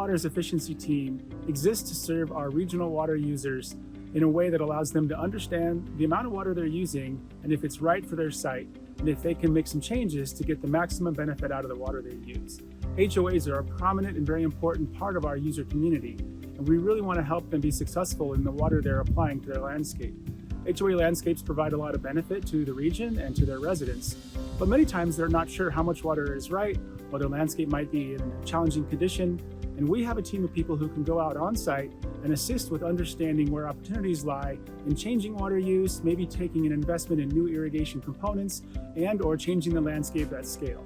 Water's efficiency team exists to serve our regional water users in a way that allows them to understand the amount of water they're using and if it's right for their site, and if they can make some changes to get the maximum benefit out of the water they use. HOAs are a prominent and very important part of our user community, and we really want to help them be successful in the water they're applying to their landscape. HOA landscapes provide a lot of benefit to the region and to their residents, but many times they're not sure how much water is right, or their landscape might be in a challenging condition, and we have a team of people who can go out on site and assist with understanding where opportunities lie in changing water use, maybe taking an investment in new irrigation components, and or changing the landscape at scale.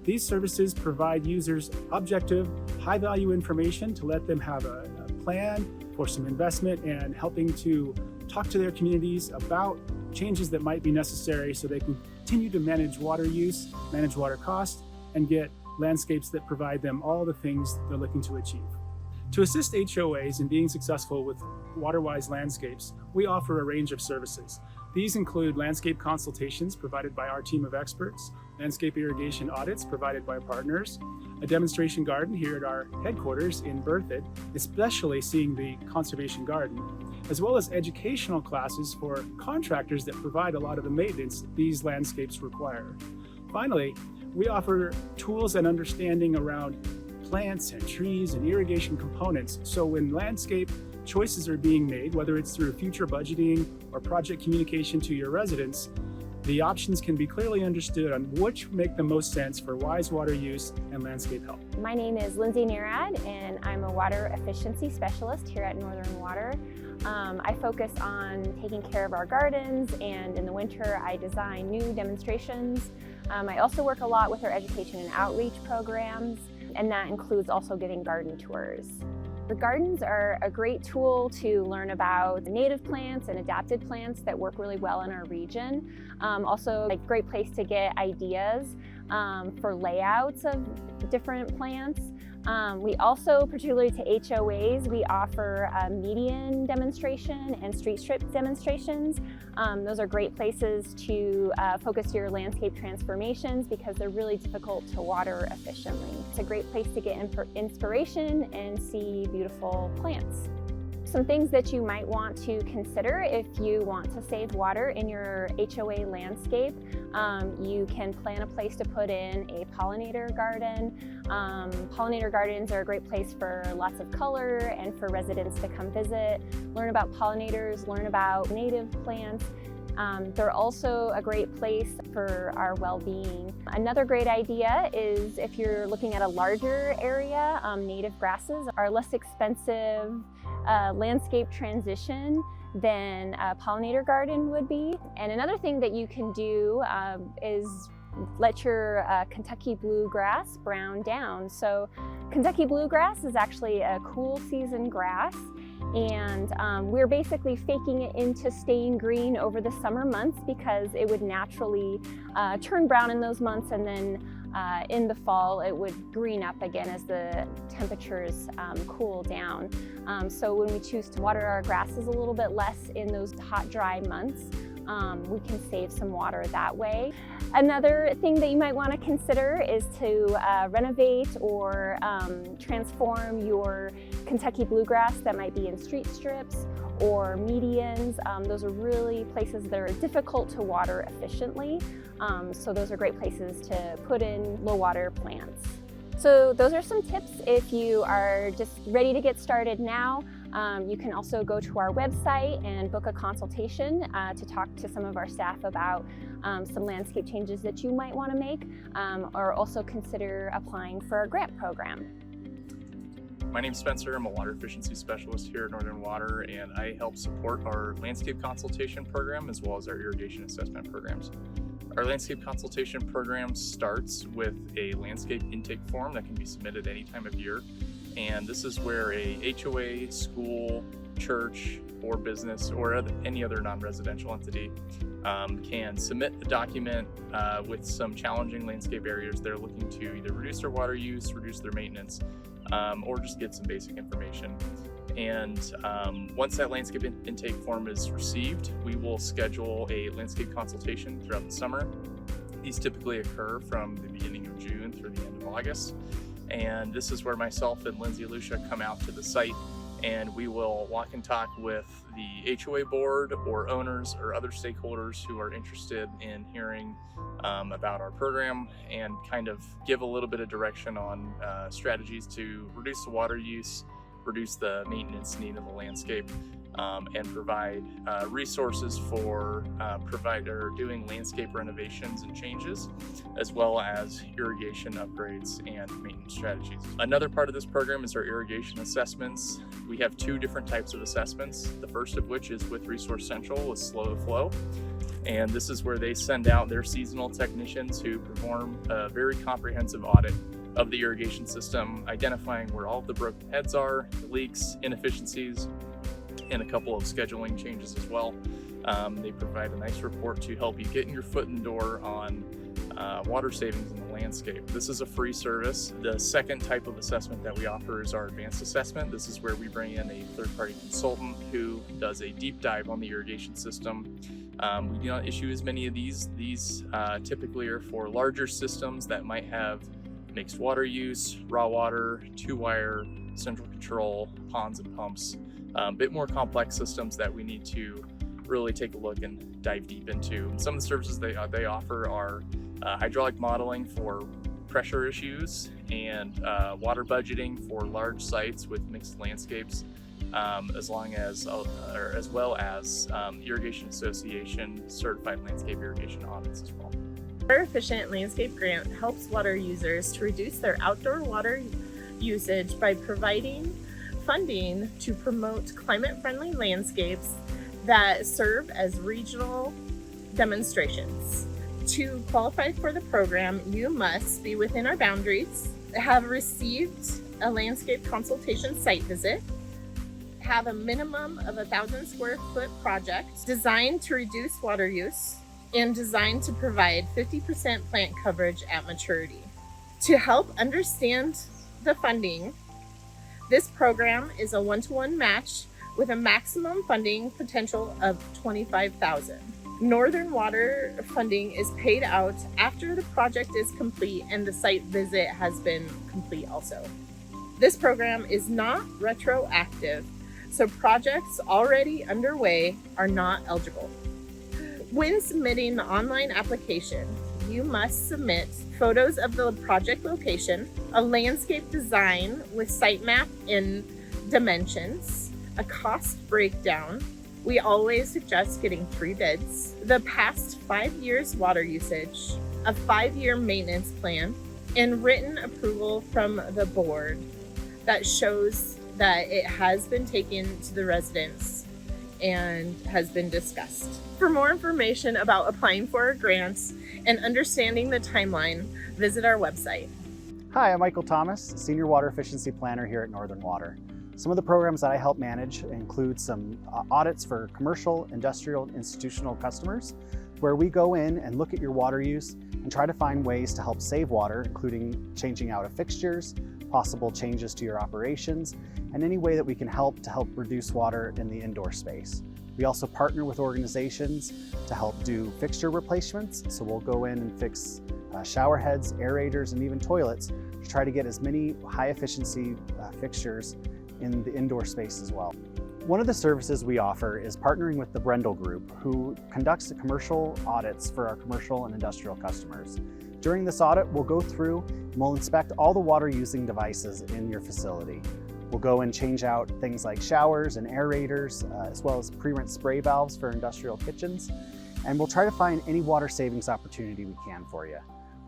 These services provide users objective, high-value information to let them have a plan for some investment and helping to talk to their communities about changes that might be necessary so they can continue to manage water use, manage water cost, and get landscapes that provide them all the things they're looking to achieve. To assist HOAs in being successful with water-wise landscapes, we offer a range of services. These include landscape consultations provided by our team of experts, landscape irrigation audits provided by partners, a demonstration garden here at our headquarters in Berthoud, especially seeing the conservation garden, as well as educational classes for contractors that provide a lot of the maintenance these landscapes require. Finally, we offer tools and understanding around plants and trees and irrigation components, so when landscape choices are being made, whether it's through future budgeting or project communication to your residents, the options can be clearly understood on which make the most sense for wise water use and landscape health. My name is Lindsay Nerad, and I'm a water efficiency specialist here at Northern Water. I focus on taking care of our gardens, and in the winter I design new demonstrations. I also work a lot with our education and outreach programs, and that includes also giving garden tours. The gardens are a great tool to learn about native plants and adapted plants that work really well in our region. Also a great place to get ideas for layouts of different plants. We also, particularly to HOAs, we offer a median demonstration and street strip demonstrations. Those are great places to focus your landscape transformations because they're really difficult to water efficiently. It's a great place to get inspiration and see beautiful plants. Some things that you might want to consider if you want to save water in your HOA landscape. You can plan a place to put in a pollinator garden. Pollinator gardens are a great place for lots of color and for residents to come visit, learn about pollinators, learn about native plants. They're also a great place for our well-being. Another great idea is if you're looking at a larger area, native grasses are less expensive landscape transition than a pollinator garden would be. And another thing that you can do is let your Kentucky bluegrass brown down. So Kentucky bluegrass is actually a cool season grass, and we're basically faking it into staying green over the summer months because it would naturally turn brown in those months, and then in the fall it would green up again as the temperatures cool down. So when we choose to water our grasses a little bit less in those hot, dry months, we can save some water that way. Another thing that you might want to consider is to renovate or transform your Kentucky bluegrass that might be in street strips or medians. Those are really places that are difficult to water efficiently. So those are great places to put in low water plants. So those are some tips if you are just ready to get started now. You can also go to our website and book a consultation to talk to some of our staff about some landscape changes that you might want to make, or also consider applying for our grant program. My name's Spencer. I'm a water efficiency specialist here at Northern Water, and I help support our landscape consultation program as well as our irrigation assessment programs. Our landscape consultation program starts with a landscape intake form that can be submitted any time of year. And this is where a HOA, school, church, or business, or any other non-residential entity can submit a document with some challenging landscape areas they're looking to either reduce their water use, reduce their maintenance, or just get some basic information. And once that landscape intake form is received, we will schedule a landscape consultation throughout the summer. These typically occur from the beginning of June through the end of August. And this is where myself and Lindsay Lucia come out to the site, and we will walk and talk with the HOA board or owners or other stakeholders who are interested in hearing about our program, and kind of give a little bit of direction on strategies to reduce the water use, reduce the maintenance need of the landscape, and provide resources for doing landscape renovations and changes, as well as irrigation upgrades and maintenance strategies. Another part of this program is our irrigation assessments. We have two different types of assessments. The first of which is with Resource Central with Slow to Flow. And this is where they send out their seasonal technicians who perform a very comprehensive audit of the irrigation system, identifying where all of the broken heads are, the leaks, inefficiencies, and a couple of scheduling changes as well. They provide a nice report to help you get your foot in the door on water savings in the landscape. This is a free service. The second type of assessment that we offer is our advanced assessment. This is where we bring in a third-party consultant who does a deep dive on the irrigation system. We do not issue as many of these. These typically are for larger systems that might have mixed water use, raw water, two-wire, central control, ponds and pumps. A bit more complex systems that we need to really take a look and dive deep into. Some of the services they offer are hydraulic modeling for pressure issues, and water budgeting for large sites with mixed landscapes, as well as Irrigation Association certified landscape irrigation audits as well. Water Efficient Landscape Grant helps water users to reduce their outdoor water usage by providing funding to promote climate-friendly landscapes that serve as regional demonstrations. To qualify for the program, you must be within our boundaries, have received a landscape consultation site visit, have a minimum of 1,000 square foot project designed to reduce water use, and designed to provide 50% plant coverage at maturity. To help understand the funding, this program is a one-to-one match with a maximum funding potential of $25,000. Northern Water funding is paid out after the project is complete and the site visit has been complete also. This program is not retroactive, so projects already underway are not eligible. When submitting the online application, you must submit photos of the project location, a landscape design with site map and dimensions, a cost breakdown. We always suggest getting 3 bids, the past 5 years water usage, a 5-year maintenance plan, and written approval from the board that shows that it has been taken to the residents and has been discussed. For more information about applying for our grants and understanding the timeline, visit our website. Hi, I'm Michael Thomas, Senior Water Efficiency Planner here at Northern Water. Some of the programs that I help manage include some audits for commercial, industrial, and institutional customers, where we go in and look at your water use and try to find ways to help save water, including changing out of fixtures, possible changes to your operations, and any way that we can help reduce water in the indoor space. We also partner with organizations to help do fixture replacements. So we'll go in and fix shower heads, aerators, and even toilets to try to get as many high efficiency fixtures in the indoor space as well. One of the services we offer is partnering with the Brendel Group, who conducts the commercial audits for our commercial and industrial customers. During this audit, we'll go through and we'll inspect all the water using devices in your facility. We'll go and change out things like showers and aerators, as well as pre-rinse spray valves for industrial kitchens. And we'll try to find any water savings opportunity we can for you.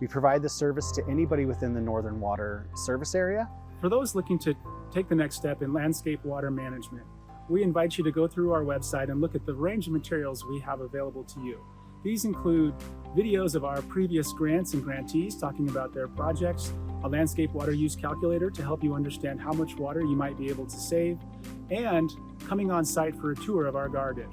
We provide this service to anybody within the Northern Water service area. For those looking to take the next step in landscape water management, we invite you to go through our website and look at the range of materials we have available to you. These include videos of our previous grants and grantees talking about their projects, a landscape water use calculator to help you understand how much water you might be able to save, and coming on site for a tour of our garden.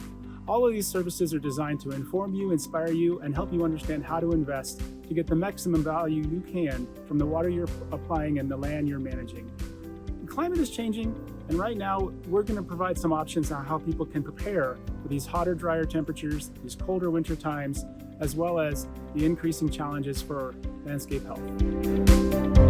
All of these services are designed to inform you, inspire you, and help you understand how to invest to get the maximum value you can from the water you're applying and the land you're managing. The climate is changing, and right now we're going to provide some options on how people can prepare for these hotter, drier temperatures, these colder winter times, as well as the increasing challenges for landscape health.